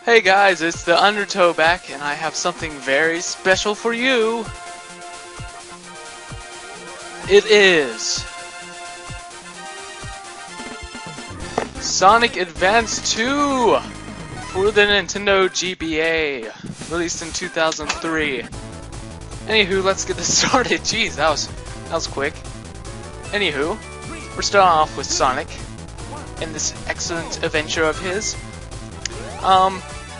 Hey guys, it's the Undertow back, and I have something very special for you. It is Sonic Advance 2 for the Nintendo GBA, released in 2003. Anywho, let's get this started. Jeez, that was quick. Anywho, we're starting off with Sonic in this excellent adventure of his.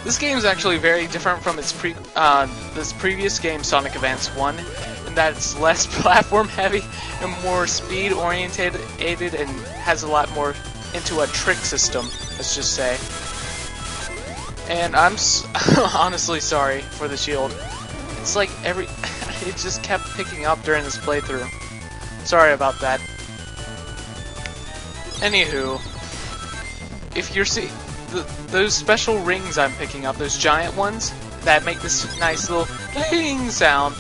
This game is actually very different from its this previous game, Sonic Advance 1, in that it's less platform heavy and more speed oriented and has a lot more into a trick system, let's just say. And I'm honestly sorry for the shield. It's like it just kept picking up during this playthrough. Sorry about that. Anywho, if you're those special rings I'm picking up, those giant ones that make this nice little ding sound,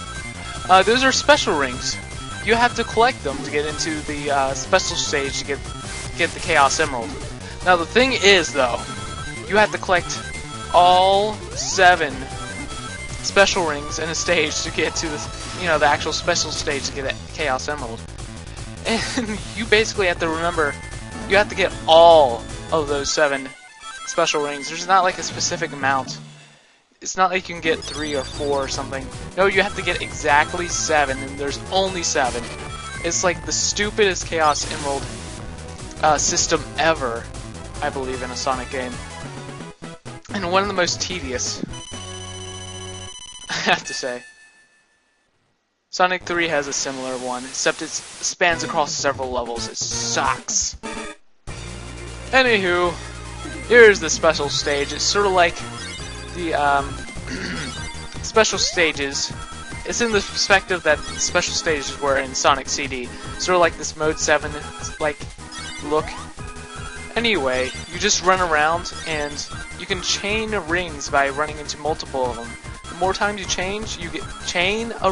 those are special rings. You have to collect them to get into the special stage to get the Chaos Emerald. Now the thing is, though, you have to collect all 7 special rings in a stage to get to the actual special stage to get a Chaos Emerald. And you basically have to remember, you have to get all of those 7 special rings. There's not like a specific amount. It's not like you can get 3 or 4 or something. No, you have to get exactly 7, and there's only 7. It's like the stupidest Chaos Emerald system ever, I believe, in a Sonic game. And one of the most tedious, I have to say. Sonic 3 has a similar one, except it spans across several levels. It sucks. Anywho, here's the special stage. It's sort of like the special stages. It's in the perspective that the special stages were in Sonic CD. Sort of like this Mode 7 like look. Anyway, you just run around and you can chain rings by running into multiple of them. The more times you chain a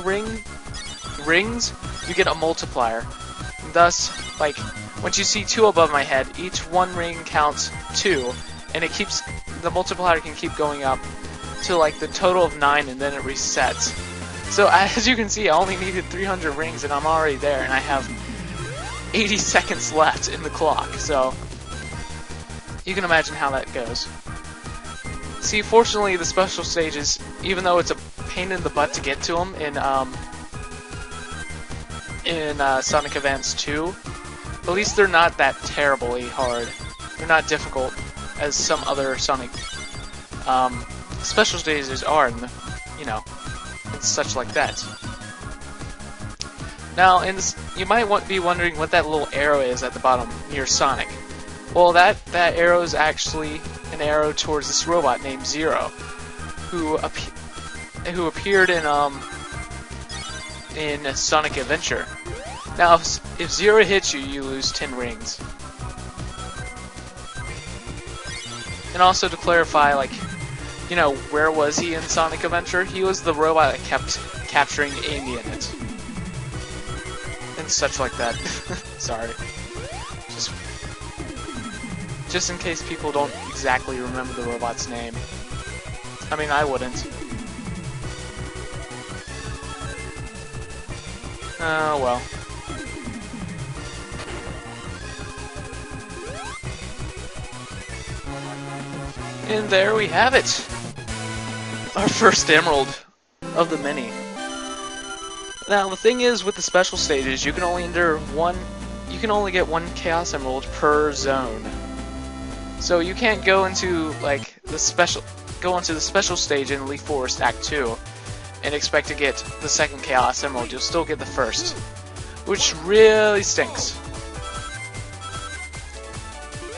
rings, you get a multiplier. And thus, like, once you see 2 above my head, each one ring counts 2, and the multiplier can keep going up to like the total of 9, and then it resets. So as you can see, I only needed 300 rings, and I'm already there, and I have 80 seconds left in the clock. So you can imagine how that goes. See, fortunately, the special stages, even though it's a pain in the butt to get to them in Sonic Advance 2, at least they're not that terribly hard. They're not difficult as some other Sonic special stages are, and and such like that. Now, you might be wondering what that little arrow is at the bottom near Sonic. Well, that arrow is actually an arrow towards this robot named Zero, who appeared in Sonic Adventure. Now, if Zero hits you, you lose 10 rings. And also to clarify, like, where was he in Sonic Adventure? He was the robot that kept capturing Amy in it. And such like that. Sorry. Just in case people don't exactly remember the robot's name. I mean, I wouldn't. Oh, well. And there we have it! Our first emerald of the many. Now the thing is, with the special stages, you can only get one Chaos Emerald per zone. So you can't go into the special stage in Leaf Forest Act 2 and expect to get the second Chaos Emerald. You'll still get the first, which really stinks.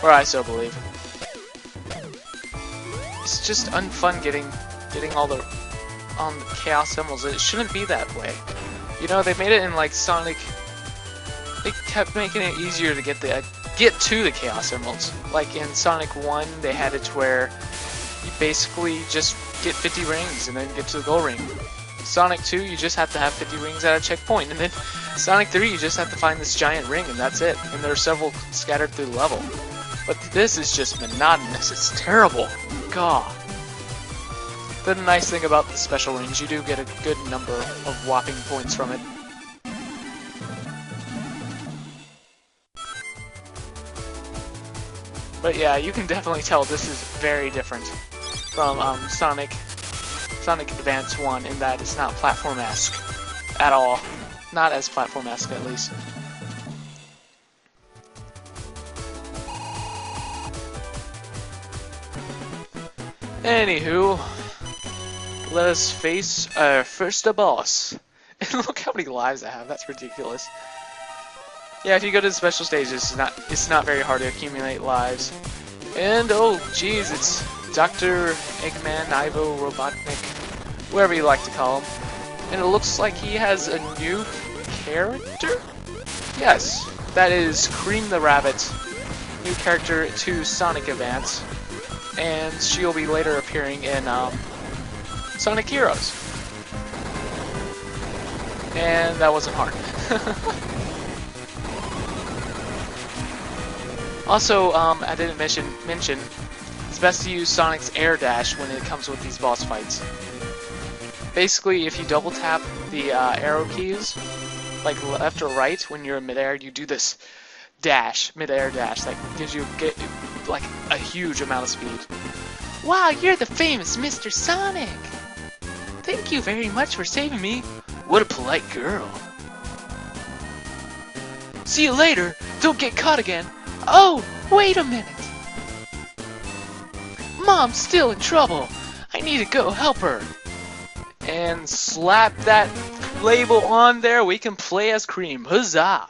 Or I so believe. It's just unfun getting all the Chaos Emeralds. It shouldn't be that way. They made it in like Sonic. They kept making it easier to get to the Chaos Emeralds. Like in Sonic 1, they had it to where you basically just get 50 rings and then get to the gold ring. Sonic 2, you just have to have 50 rings at a checkpoint, and then Sonic 3, you just have to find this giant ring, and that's it. And there are several scattered through the level. But this is just monotonous. It's terrible. God. The nice thing about the special rings, you do get a good number of whopping points from it. But yeah, you can definitely tell this is very different from Sonic Advance 1 in that it's not platform-esque at all. Not as platform-esque, at least. Anywho, let us face our first boss. And look how many lives I have, that's ridiculous. Yeah, if you go to the special stages, it's not very hard to accumulate lives. And oh geez, it's Dr. Eggman, Ivo, Robotnik, whatever you like to call him. And it looks like he has a new character? Yes, that is Cream the Rabbit, new character to Sonic Advance. And she'll be later appearing in Sonic Heroes. And that wasn't hard. Also, I didn't mention, it's best to use Sonic's Air Dash when it comes with these boss fights. Basically, if you double tap the arrow keys, like left or right, when you're in midair, you do this dash, mid-air dash, that gives you like a huge amount of speed. Wow, you're the famous Mr. Sonic! Thank you very much for saving me. What a polite girl. See you later. Don't get caught again. Oh, wait a minute. Mom's still in trouble. I need to go help her. And slap that label on there. We can play as Cream. Huzzah!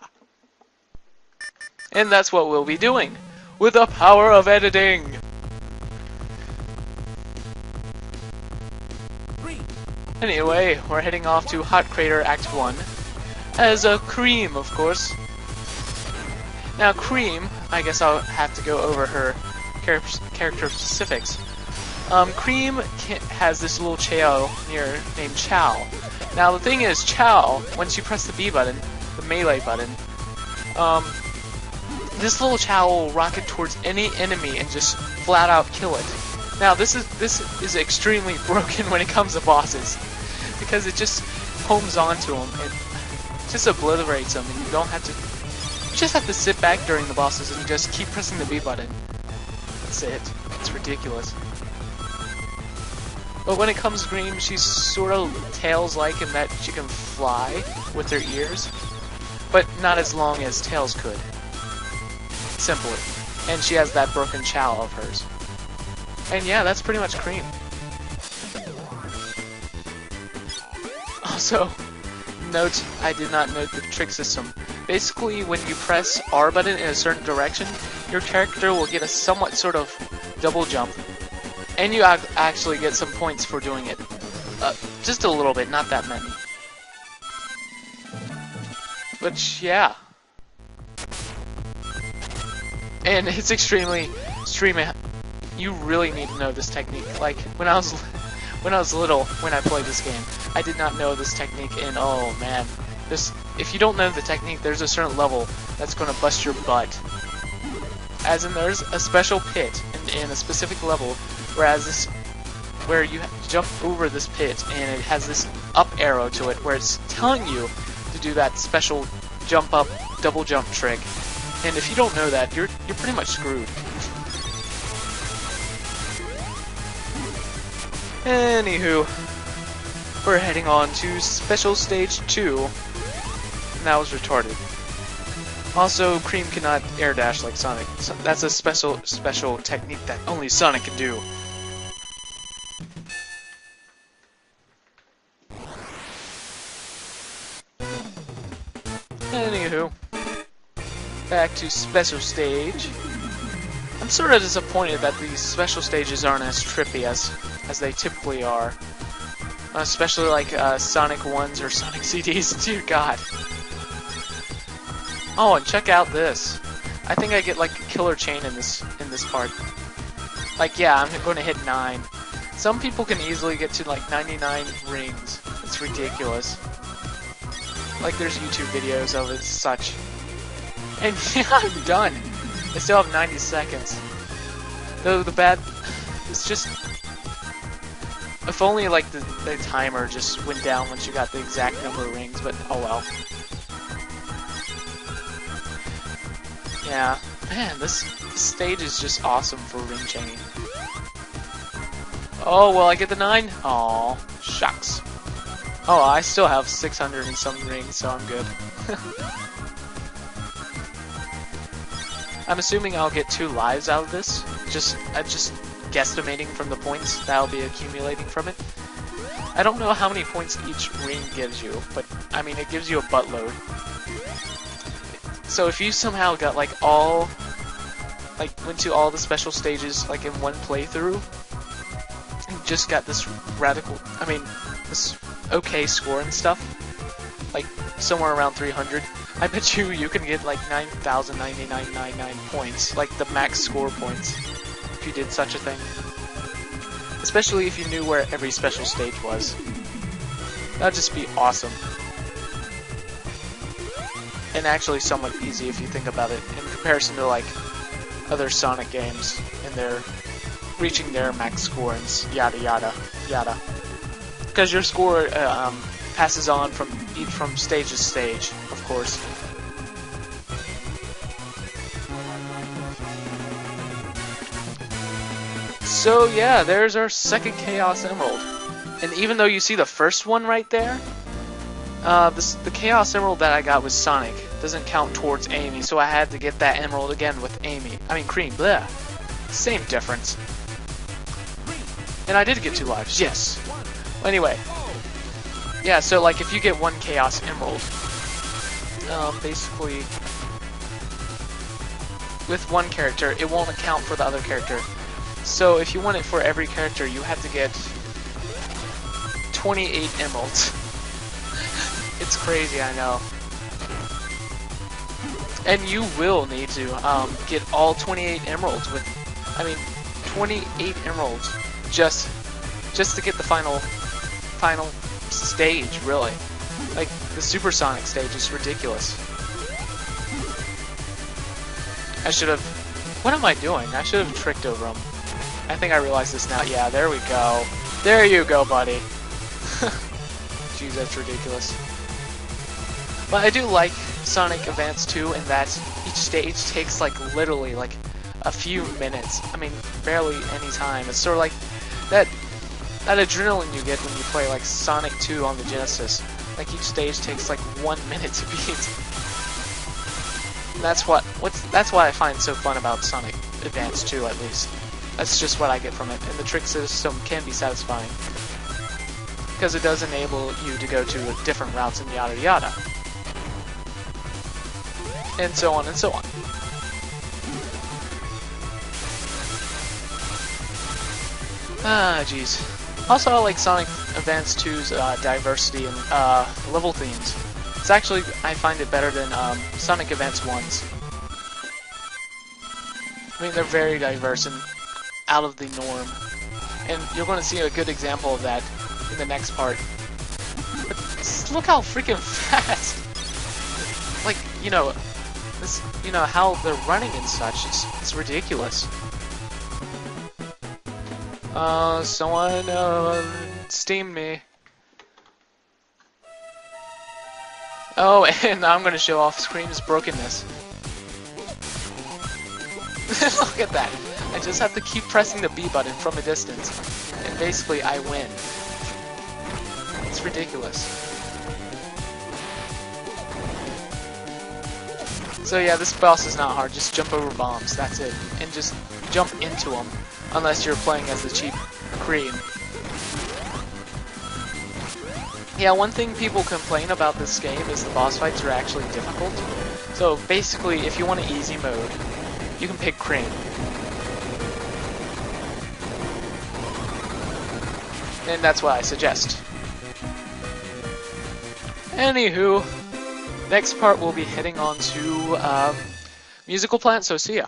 And that's what we'll be doing with the power of editing. Anyway, we're heading off to Hot Crater Act 1 as a Cream, of course. Now Cream, I guess I'll have to go over her character specifics. Cream has this little Chao named Chao. Now the thing is, Chao, once you press the B button, the melee button, this little Chao will rocket towards any enemy and just flat out kill it. Now this is extremely broken when it comes to bosses, because it just homes onto them and just obliterates them, and you just have to sit back during the bosses and just keep pressing the B button. That's it. It's ridiculous. But when it comes to Cream, she's sort of Tails-like in that she can fly with her ears, but not as long as Tails could. Simply. And she has that broken Chao of hers. And yeah, that's pretty much Cream. Also, note, I did not note the trick system. Basically, when you press R button in a certain direction, your character will get a somewhat sort of double jump. And you actually get some points for doing it. Just a little bit, not that many. But yeah. And it's extremely you really need to know this technique. Like when I was little, when I played this game, I did not know this technique, and oh man, if you don't know the technique, there's a certain level that's gonna bust your butt. As in, there's a special pit in a specific level, where you jump over this pit, and it has this up arrow to it, where it's telling you to do that special jump up, double jump trick. And if you don't know that, you're pretty much screwed. Anywho, we're heading on to Special Stage 2. And that was retarded. Also, Cream cannot air dash like Sonic. So that's a special technique that only Sonic can do. Anywho, back to Special Stage. I'm sort of disappointed that these special stages aren't as trippy as they typically are. Especially like Sonic 1s or Sonic CDs, dear god. Oh, and check out this. I think I get like a killer chain in this part. Like, yeah, I'm going to hit 9. Some people can easily get to like 99 rings. It's ridiculous. Like, there's YouTube videos of it, such. And yeah, I'm done. I still have 90 seconds. Though the bad... It's just... If only like the timer just went down once you got the exact number of rings, but oh well. Yeah, man, this stage is just awesome for ring chaining. Oh, well, I get the 9? Aw, shucks. Oh, I still have 600 and some rings, so I'm good. I'm assuming I'll get 2 lives out of this. I'm just guesstimating from the points that I'll be accumulating from it. I don't know how many points each ring gives you, but I mean, it gives you a buttload. So if you somehow got like went to all the special stages like in one playthrough, and just got this this okay score and stuff, like somewhere around 300, I bet you can get like 9,099.99 points, like the max score points, if you did such a thing. Especially if you knew where every special stage was. That'd just be awesome. And actually somewhat easy if you think about it, in comparison to like other Sonic games and their reaching their max score and yada yada yada. Because your score passes on from stage to stage, of course. So yeah, there's our second Chaos Emerald. And even though you see the first one right there, the Chaos Emerald that I got with Sonic doesn't count towards Amy, so I had to get that Emerald again with Cream, bleh. Same difference. And I did get 2 lives, yes. Well, anyway. Yeah, so like if you get 1 Chaos Emerald, basically, with 1 character, it won't account for the other character. So if you want it for every character, you have to get 28 emeralds. It's crazy, I know. And you will need to get all 28 emeralds with, 28 emeralds just to get the final stage, really. Like the Supersonic stage is ridiculous. What am I doing? I should have tricked over him. I think I realize this now. Yeah, there we go. There you go, buddy. Jeez, that's ridiculous. But I do like Sonic Advance 2 in that each stage takes like literally like a few minutes. I mean, barely any time. It's sort of like that adrenaline you get when you play like Sonic 2 on the Genesis. Like each stage takes like 1 minute to beat. And that's what I find so fun about Sonic Advance 2, at least. That's just what I get from it, and the trick system can be satisfying. Because it does enable you to go to different routes and yada yada. And so on and so on. Ah, jeez. Also, I like Sonic Advance 2's diversity and level themes. It's actually, I find it better than Sonic Advance 1's. I mean, they're very diverse and out of the norm. And you're going to see a good example of that in the next part. But just look how freaking fast! Like, how they're running and such, it's ridiculous. Someone steamed me. Oh, and I'm gonna show off Scream's brokenness. Look at that. I just have to keep pressing the B button from a distance, and basically I win. It's ridiculous. So yeah, this boss is not hard. Just jump over bombs, that's it. And just jump into them, unless you're playing as the cheap Cream. Yeah, one thing people complain about this game is the boss fights are actually difficult. So basically, if you want an easy mode, you can pick Cream. And that's what I suggest. Anywho, next part we'll be heading on to Musical Plant, so see ya.